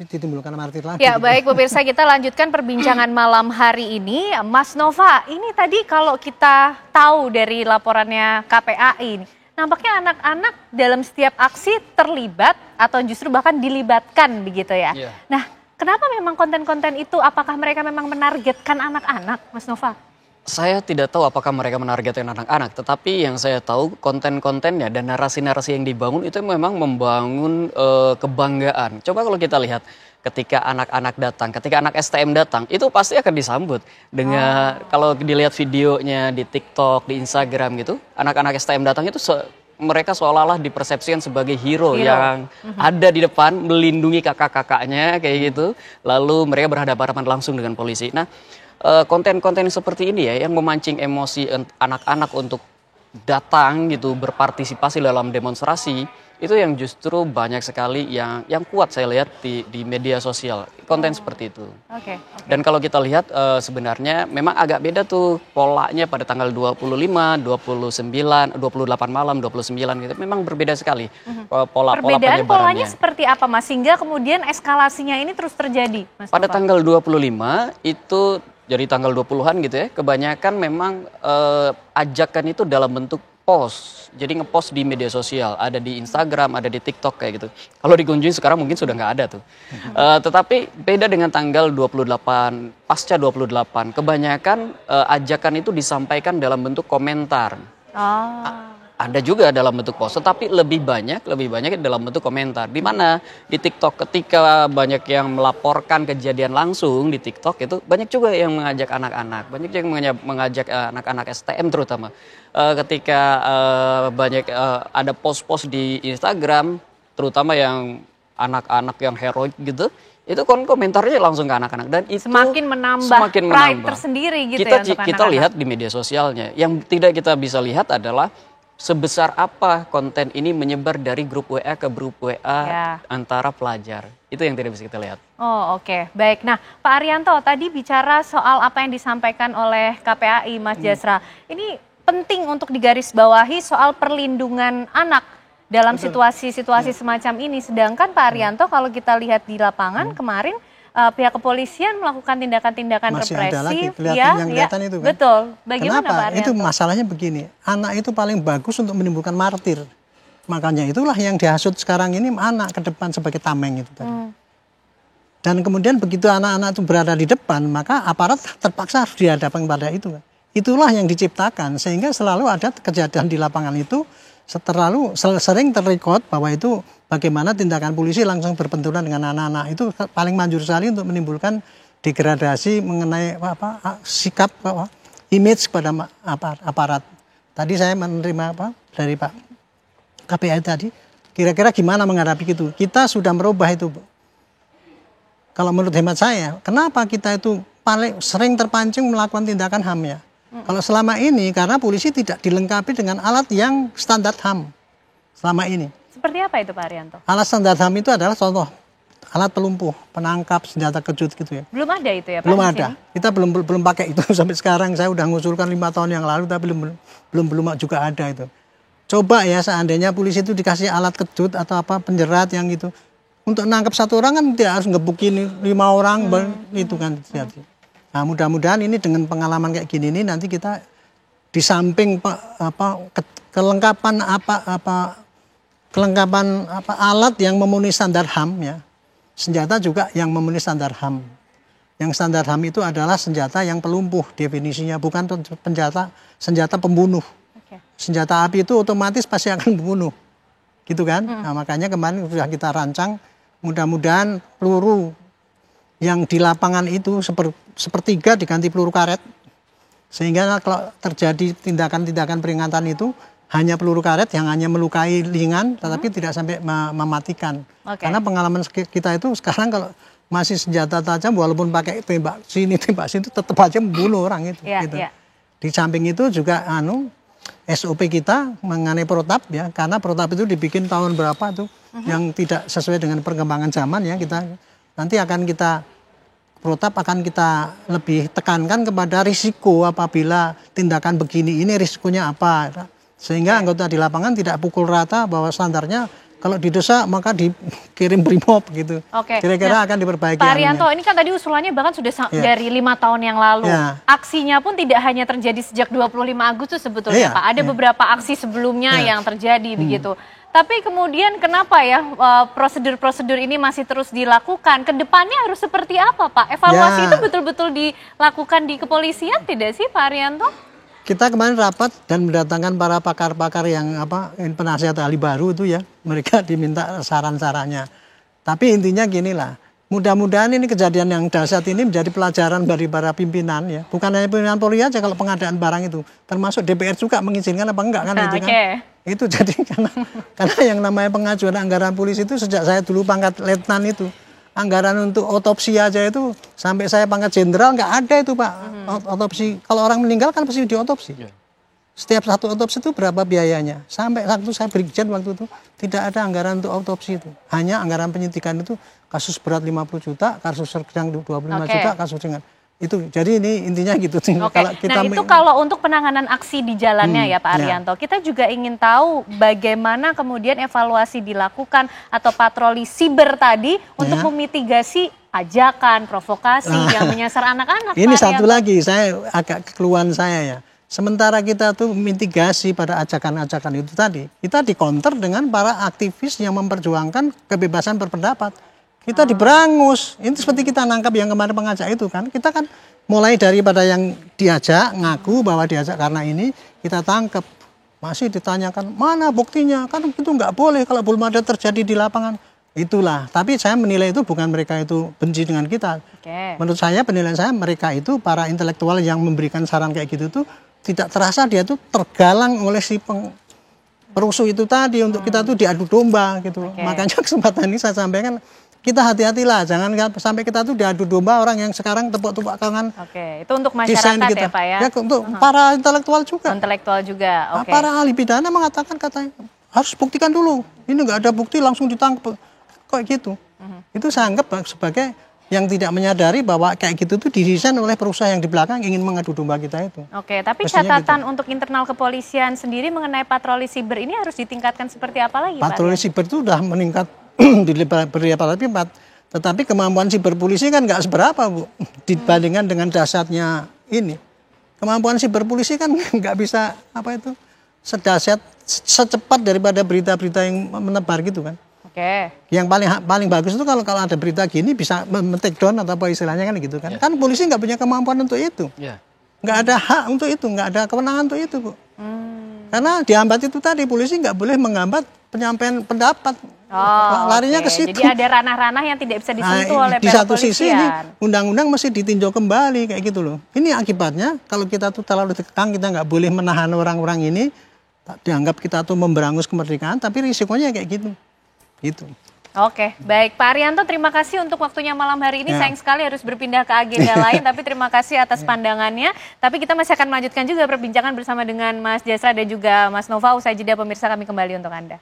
ditimbulkan martir lagi. Ya baik pemirsa, kita lanjutkan perbincangan malam hari ini. Mas Nova, ini tadi kalau kita tahu dari laporannya KPAI, nampaknya anak-anak dalam setiap aksi terlibat atau justru bahkan dilibatkan begitu ya. Nah, kenapa memang konten-konten itu, apakah mereka memang menargetkan anak-anak, Mas Nova? Saya tidak tahu apakah mereka menargetkan anak-anak, tetapi yang saya tahu konten-kontennya dan narasi-narasi yang dibangun itu memang membangun kebanggaan. Coba kalau kita lihat ketika anak-anak datang, ketika anak STM datang, itu pasti akan disambut dengan kalau dilihat videonya di TikTok, di Instagram gitu, anak-anak STM datang itu mereka seolah-olah dipersepsikan sebagai hero yang ada di depan melindungi kakak-kakaknya kayak gitu, lalu mereka berhadapan langsung dengan polisi. Nah, konten-konten seperti ini ya yang memancing emosi anak-anak untuk datang gitu berpartisipasi dalam demonstrasi, itu yang justru banyak sekali yang kuat saya lihat di media sosial, konten seperti itu. Dan kalau kita lihat sebenarnya memang agak beda tuh polanya pada tanggal 25, 29, 28 malam, 29 gitu, memang berbeda sekali pola penyebarannya. Polanya seperti apa Mas, sehingga kemudian eskalasinya ini terus terjadi, Mas? Pada tanggal 25 itu jadi tanggal 20-an gitu ya, kebanyakan memang ajakan itu dalam bentuk post. Jadi ngepost di media sosial, ada di Instagram, ada di TikTok kayak gitu. Kalau dikunjungi sekarang mungkin sudah nggak ada tuh. Tetapi beda dengan tanggal 28, pasca 28, kebanyakan ajakan itu disampaikan dalam bentuk komentar. Ada juga dalam bentuk post, tetapi lebih banyak dalam bentuk komentar. Di mana di TikTok ketika banyak yang melaporkan kejadian langsung di TikTok itu banyak juga yang mengajak anak-anak, banyak yang mengajak anak-anak STM terutama. Ketika banyak ada post-post di Instagram, terutama yang anak-anak yang heroik gitu, itu komentarnya langsung ke anak-anak dan itu semakin menambah pride tersendiri gitu ya untuk anak-anak. Kita lihat di media sosialnya, yang tidak kita bisa lihat adalah sebesar apa konten ini menyebar dari grup WA ke grup WA antara pelajar. Itu yang tidak bisa kita lihat. Oh oke, baik. Nah Pak Arianto tadi bicara soal apa yang disampaikan oleh KPAI Mas Jasra. Ini penting untuk digarisbawahi soal perlindungan anak dalam situasi-situasi semacam ini. Sedangkan Pak Arianto kalau kita lihat di lapangan kemarin, pihak kepolisian melakukan tindakan-tindakan represif. Masih ada lagi, kelihatan itu kan. Betul. Bagaimana Kenapa? Pak Arianto? Itu masalahnya begini, anak itu paling bagus untuk menimbulkan martir. Makanya itulah yang dihasut sekarang ini anak ke depan sebagai tameng itu tadi. Dan kemudian begitu anak-anak itu berada di depan, maka aparat terpaksa harus dihadapkan pada itu. Itulah yang diciptakan, sehingga selalu ada kejadian di lapangan itu sering terrekod bahwa itu bagaimana tindakan polisi langsung berbenturan dengan anak-anak. Itu paling manjur sekali untuk menimbulkan degradasi mengenai sikap image pada aparat. Tadi saya menerima dari Pak KPAI tadi, kira-kira gimana menghadapi itu. Kita sudah merubah itu, Bu. Kalau menurut hemat saya, kenapa kita itu paling sering terpancing melakukan tindakan HAM ya? Kalau selama ini karena polisi tidak dilengkapi dengan alat yang standar HAM selama ini. Seperti apa itu Pak Arianto? Alat standar HAM itu adalah contoh alat pelumpuh, penangkap, senjata kejut gitu ya. Belum ada itu ya Pak? Belum ada. Kita belum pakai itu sampai sekarang. Saya udah ngusulkan 5 tahun yang lalu tapi belum juga ada itu. Coba ya seandainya polisi itu dikasih alat kejut atau penjerat yang gitu. Untuk nangkap satu orang kan tidak harus ngebukin 5 orang itu kan jadi. Nah, mudah-mudahan ini dengan pengalaman kayak gini ini nanti kita di samping kelengkapan alat yang memenuhi standar HAM ya. Senjata juga yang memenuhi standar HAM. Yang standar HAM itu adalah senjata yang pelumpuh definisinya, bukan senjata pembunuh. Senjata api itu otomatis pasti akan membunuh. Gitu kan? Nah, makanya kemarin sudah kita rancang, mudah-mudahan peluru yang di lapangan itu sepertiga diganti peluru karet, sehingga kalau terjadi tindakan-tindakan peringatan itu hanya peluru karet yang hanya melukai ringan tetapi tidak sampai mematikan. Karena pengalaman kita itu sekarang kalau masih senjata tajam walaupun pakai tembak sini tetap aja membunuh orang itu. Gitu. Di samping itu juga SOP kita mengenai protap ya, karena protap itu dibikin tahun berapa tuh yang tidak sesuai dengan perkembangan zaman ya, kita nanti protap akan kita lebih tekankan kepada risiko apabila tindakan begini ini risikonya apa. Sehingga anggota di lapangan tidak pukul rata bahwa standarnya Kalau didesak maka dikirim brimob gitu. Oke. Kira-kira akan diperbaiki. Pak Arianto, anunya. ini kan tadi usulannya bahkan sudah Iya. dari 5 tahun yang lalu. Iya. Aksinya pun tidak hanya terjadi sejak 25 Agustus sebetulnya, Iya, Pak. Ada iya. beberapa aksi sebelumnya Iya. yang terjadi begitu. Tapi kemudian kenapa ya prosedur-prosedur ini masih terus dilakukan? Kedepannya harus seperti apa, Pak? Evaluasi Ya. itu betul-betul dilakukan di kepolisian tidak sih, Pak Arianto? Kita kemarin rapat dan mendatangkan para pakar-pakar yang penasihat ahli baru itu ya, mereka diminta saran-sarannya. Tapi intinya gini lah, mudah-mudahan ini kejadian yang dahsyat ini menjadi pelajaran bagi para pimpinan ya. Bukan hanya pimpinan Polri aja kalau pengadaan barang itu, termasuk DPR juga mengizinkan apa enggak kan itu kan. Oke. Itu jadi karena yang namanya pengajuan anggaran polisi itu sejak saya dulu pangkat letnan itu, anggaran untuk otopsi aja itu sampai saya pangkat jenderal nggak ada itu Pak. Otopsi kalau orang meninggal kan pasti diotopsi. Setiap satu otopsi itu berapa biayanya? Sampai waktu saya brigjen waktu itu tidak ada anggaran untuk otopsi itu. Hanya anggaran penyidikan itu kasus berat 50 juta, kasus sedang 25 Oke. juta, kasus ringan. Itu jadi ini intinya gitu. Oke, nah itu kalau untuk penanganan aksi di jalannya ya Pak ya. Arianto, kita juga ingin tahu bagaimana kemudian evaluasi dilakukan atau patroli siber tadi untuk memitigasi ajakan, provokasi yang menyasar anak-anak. Ini Pak satu Arianto. lagi, saya agak kekeluhan saya ya. Sementara kita tuh mitigasi pada ajakan-ajakan itu tadi, kita dikonter dengan para aktivis yang memperjuangkan kebebasan berpendapat. Kita diberangus. Ini seperti kita nangkap yang kemarin pengajak itu kan. Kita kan mulai daripada yang diajak, ngaku bahwa diajak karena ini, kita tangkap. Masih ditanyakan, mana buktinya? Kan itu nggak boleh kalau belum ada terjadi di lapangan. Itulah. Tapi saya menilai itu bukan mereka itu benci dengan kita. Oke. Menurut saya, penilaian saya, mereka itu para intelektual yang memberikan saran kayak gitu tuh tidak terasa dia tuh tergalang oleh si perusuh itu tadi untuk kita tuh diadu domba gitu. Oke. Makanya kesempatan ini saya sampaikan, kita hati-hatilah, jangan sampai kita tuh diadu domba orang yang sekarang tepuk-tepuk tangan. Oke, itu untuk Desain masyarakat kita. ya Pak ya? Untuk para intelektual juga. Intelektual juga, Nah, oke. para ahli pidana mengatakan katanya harus buktikan dulu. Ini nggak ada bukti langsung ditangkap. Kok gitu? Itu saya anggap sebagai yang tidak menyadari bahwa kayak gitu tuh didesain oleh perusahaan yang di belakang ingin mengadu domba kita itu. Oke, tapi Mestinya catatan untuk internal kepolisian sendiri mengenai patroli siber ini harus ditingkatkan seperti apa lagi Pak? Patroli siber itu sudah meningkat di beberapa lipat. Tetapi kemampuan siber polisi kan nggak seberapa Bu dibandingkan dengan dahsyatnya ini. Kemampuan siber polisi kan nggak bisa apa itu sedahsyat secepat daripada berita-berita yang menebar gitu kan. Oke. Yang paling bagus itu kalau ada berita gini bisa men-take down atau apa istilahnya kan gitu kan. Kan polisi nggak punya kemampuan untuk itu. Nggak ada hak untuk itu, nggak ada kewenangan untuk itu Bu. Karena dihambat itu tadi, polisi nggak boleh menghambat penyampaian pendapat. Larinya oke. ke situ. Jadi ada ranah-ranah yang tidak bisa disentuh oleh di pihak satu sisi ini kepolisian. undang-undang mesti ditinjau kembali kayak gitu loh. Ini akibatnya kalau kita tuh terlalu dikekang, kita nggak boleh menahan orang-orang ini, dianggap kita tuh memberangus kemerdekaan, tapi risikonya kayak gitu. Gitu. Oke, baik Pak Arianto, terima kasih untuk waktunya malam hari ini. Sayang sekali harus berpindah ke agenda lain, tapi terima kasih atas pandangannya. Tapi kita masih akan melanjutkan juga perbincangan bersama dengan Mas Jasra dan juga Mas Nova. Usai jeda pemirsa, kami kembali untuk Anda.